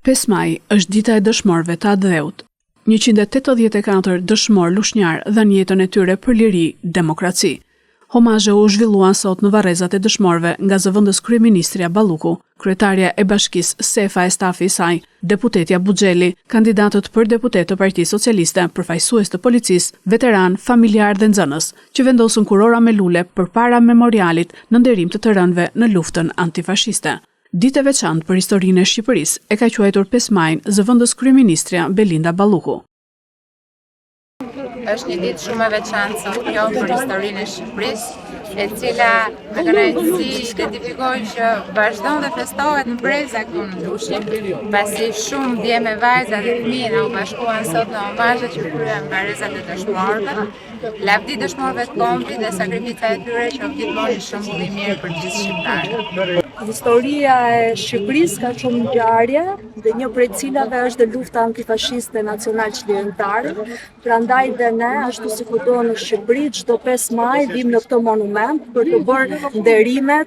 5 maj është dita e dëshmorëve të ADE-ut. 184 dëshmorë lushnjar dhanë jetën e tyre për liri, demokraci. Homazhe u zhvilluan sot në varrezat e dëshmorëve nga zëvendës kryeministria Balluku, kryetaria e bashkisë Sefa e stafi i saj, deputetja Buxheli, kandidatët për deputet të Partisë Socialiste, përfaqësues të policisë, veteran, familjar dhe nxënës, që vendosën kurora me lule përpara memorialit në nderim të rënëve në luftën antifashiste. Ditë e veçantë për historinë e Shqipërisë e ka quajtur 5 majin zëvendës kryeministria Belinda Balluku. Është një ditë shumë e veçantë sot kjo për historinë e Shqipërisë, e cila me kënaqësi identifikoj që vazhdon dhe festohet në breza këtu në Lushim, pasi shumë dje me vajza dhe fëmijë u bashkuan sot në omazhe që kryen varrezat e dëshmorëve. Lavdi dëshmorëve të kombit dhe sakrifica e tyre që gjithmonë shembull i mirë për gjithë shqiptarët. Historia e Shqipërisë ka shumë ngjarje dhe një prej cilave është dhe lufta antifashiste nacional çlirimtare. Prandaj dhe ne, ashtu si kudo në Shqipëri, çdo 5 maj vim në këtë monument për të bërë nderimet